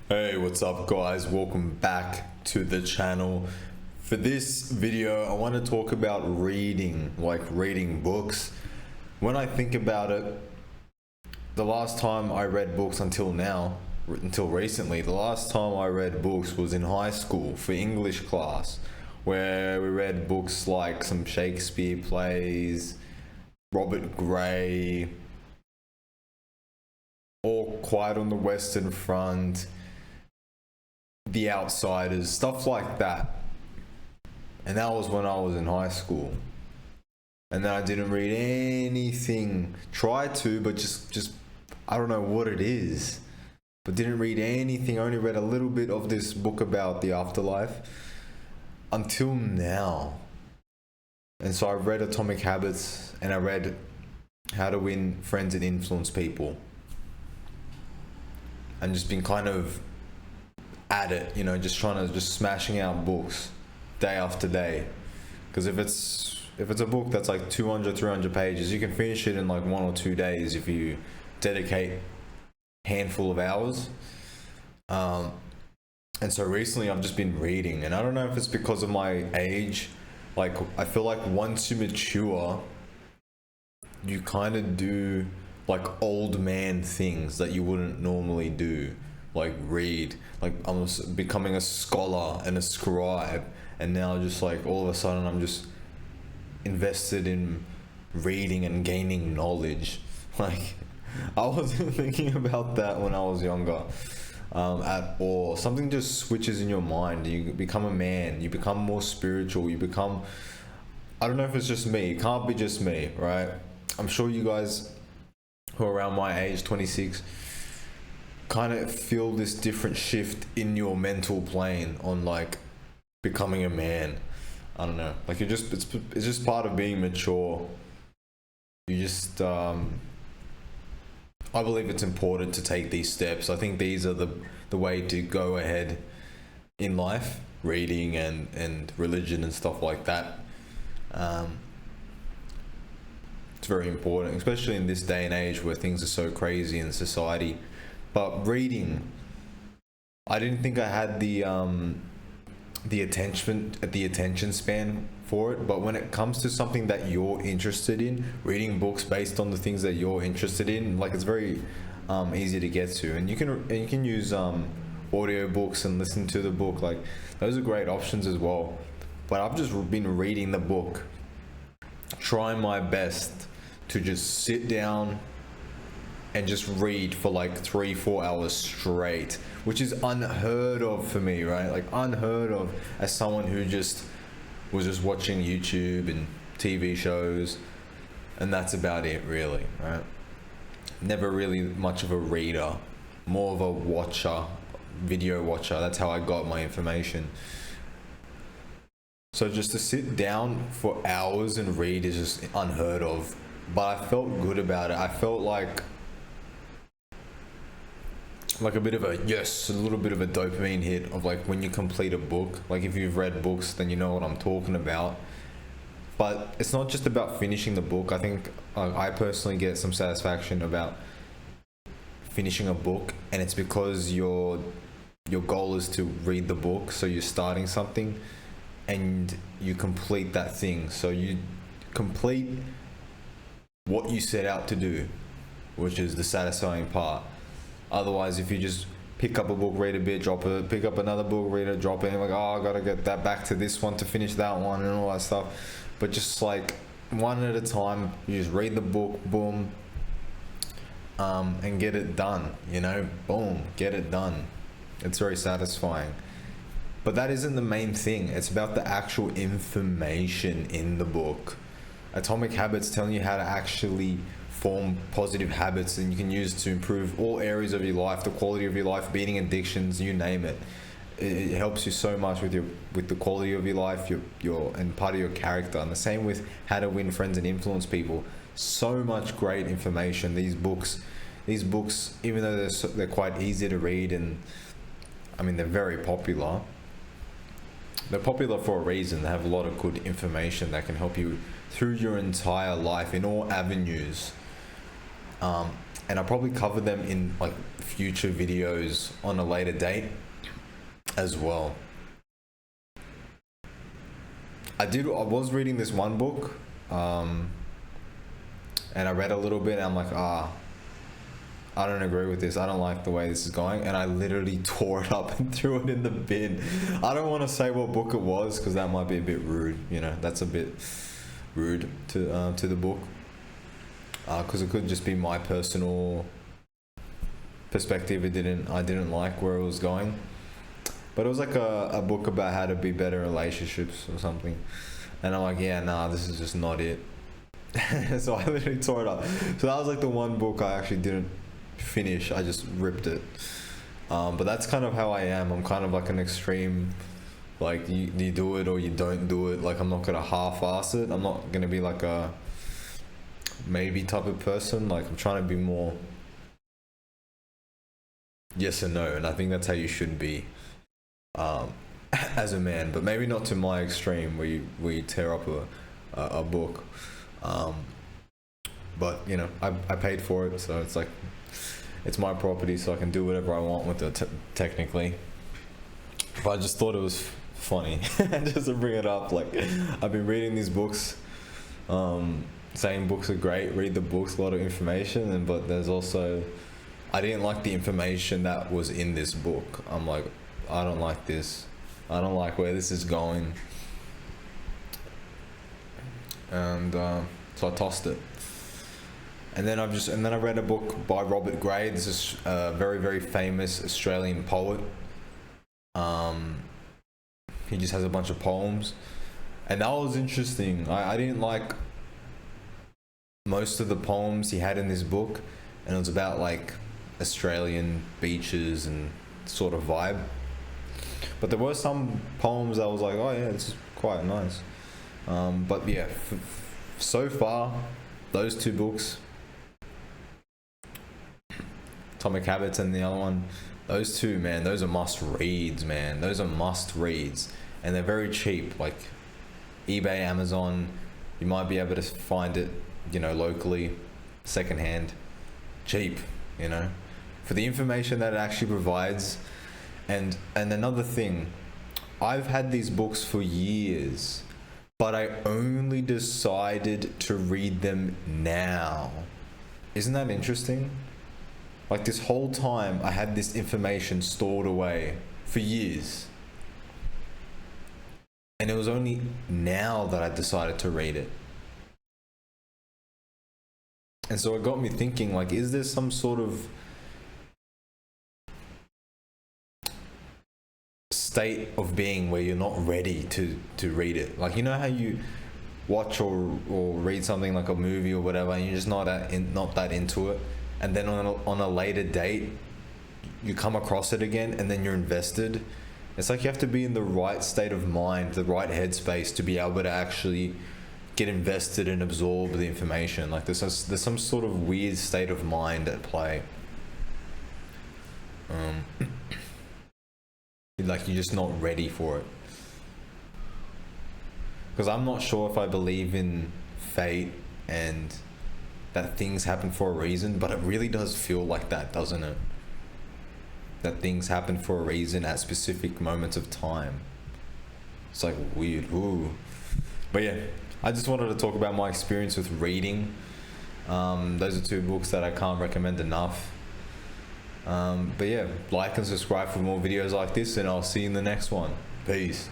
Hey, what's up guys? Welcome back to the channel. For this video, I want to talk about reading, like reading books. When I think about it, the last time I read books until recently, the last time I read books was in high school for English class, where we read books like some Shakespeare plays, Robert Gray, All Quiet on the Western Front, The Outsiders, stuff like that. And that was when I was in high school. And then I didn't read anything. Tried to, but just I don't know what it is. But didn't read anything. I only read a little bit of this book about the afterlife until now. And so I read Atomic Habits and I read How to Win Friends and Influence People. And just been kind of at it, just smashing out books day after day. Because if it's a book that's like 200, 300 pages, you can finish it in like 1 or 2 days if you dedicate a handful of hours. And so recently I've just been reading, and I don't know if it's because of my age. Like, I feel like once you mature, you kind of do like old man things that you wouldn't normally do. Like read, like I'm becoming a scholar and a scribe, and now just like all of a sudden I'm just invested in reading and gaining knowledge. Like, I wasn't thinking about that when I was younger at all. Something just switches in your mind. You become a man, you become more spiritual, you become, I don't know if it's just me, it can't be just me, right? I'm sure you guys who are around my age, 26, kind of feel this different shift in your mental plane on like becoming a man. I don't know, like it's just part of being mature. You just I believe it's important to take these steps. I think these are the way to go ahead in life, reading and religion and stuff like that. It's very important, especially in this day and age where things are so crazy in society. But reading, I didn't think I had the attention span for it. But when it comes to something that you're interested in, reading books based on the things that you're interested in, like, it's very easy to get to. And you can use audio books and listen to the book. Like, those are great options as well. But I've just been reading the book, trying my best to just sit down and just read for like 3-4 hours straight, which is unheard of for me, right? Like, unheard of as someone who was just watching YouTube and TV shows, and that's about it, really, right? Never really much of a reader, more of a watcher, video watcher. That's how I got my information. So just to sit down for hours and read is just unheard of. But I felt good about it. I felt like a bit of a little bit of a dopamine hit of like when you complete a book. Like, if you've read books, then you know what I'm talking about. But it's not just about finishing the book. I think I personally get some satisfaction about finishing a book, and it's because your goal is to read the book. So you're starting something and you complete that thing. So you complete what you set out to do, which is the satisfying part. Otherwise, if you just pick up a book, read a bit, drop it, pick up another book, read it, drop it, and like, oh, I gotta get that back to this one to finish that one and all that stuff. But just like one at a time, you just read the book, boom, and get it done, boom, get it done. It's very satisfying. But that isn't the main thing. It's about the actual information in the book. Atomic Habits telling you how to actually form positive habits, and you can use to improve all areas of your life, the quality of your life, beating addictions, you name it. It helps you so much with the quality of your life, your and part of your character. And the same with How to Win Friends and Influence People. So much great information. These books, even though they're quite easy to read, and I mean, they're very popular. They're popular for a reason. They have a lot of good information that can help you through your entire life in all avenues. and I'll probably cover them in like future videos on a later date as well. I was reading this one book, and I read a little bit and I'm like, I don't agree with this. I don't like the way this is going. And I literally tore it up and threw it in the bin. I don't want to say what book it was because that might be a bit rude. You know, that's a bit rude to the book. Because it could just be my personal perspective. I didn't like where it was going. But it was like a book about how to be better in relationships or something. And I'm like, yeah, nah, this is just not it. So I literally tore it up. So that was like the one book I actually didn't finish. I just ripped it. But that's kind of how I am. I'm kind of like an extreme, like you do it or you don't do it. Like I'm not gonna half-ass it. I'm not gonna be like a maybe type of person. Like I'm trying to be more yes and no, and I think that's how you should be as a man, but maybe not to my extreme where you tear up a book. But you know, I paid for it, so it's like it's my property, so I can do whatever I want with it technically. But I just thought it was funny just to bring it up. Like I've been reading these books, saying books are great, read the books, a lot of information, but there's also, I didn't like the information that was in this book. I'm like, I don't like this. I don't like where this is going. And so I tossed it. And then I read a book by Robert Gray. This is a very, very famous Australian poet. He just has a bunch of poems. And that was interesting. I didn't like most of the poems he had in this book. And it was about like Australian beaches and sort of vibe. But there were some poems that was like, oh yeah, this is quite nice. But yeah, so far, those two books, Atomic Habits and the other one, those two, man, those are must reads, man. Those are must reads. And they're very cheap, like eBay, Amazon. You might be able to find it, you know, locally, secondhand, cheap, you know, for the information that it actually provides. And another thing, I've had these books for years, but I only decided to read them now. Isn't that interesting? Like this whole time I had this information stored away for years. And it was only now that I decided to read it. And so it got me thinking, like, is there some sort of state of being where you're not ready to read it? Like, you know how you watch or read something like a movie or whatever, and you're just not that into it, and then on a later date you come across it again and then you're invested. It's like you have to be in the right state of mind, the right headspace to be able to actually get invested and absorb the information. Like there's some sort of weird state of mind at play. Like you're just not ready for it. Because I'm not sure if I believe in fate and that things happen for a reason, but it really does feel like that, doesn't it? That things happen for a reason at specific moments of time. It's like weird. Ooh. But yeah, I just wanted to talk about my experience with reading. Those are two books that I can't recommend enough. But yeah, like and subscribe for more videos like this, and I'll see you in the next one. Peace.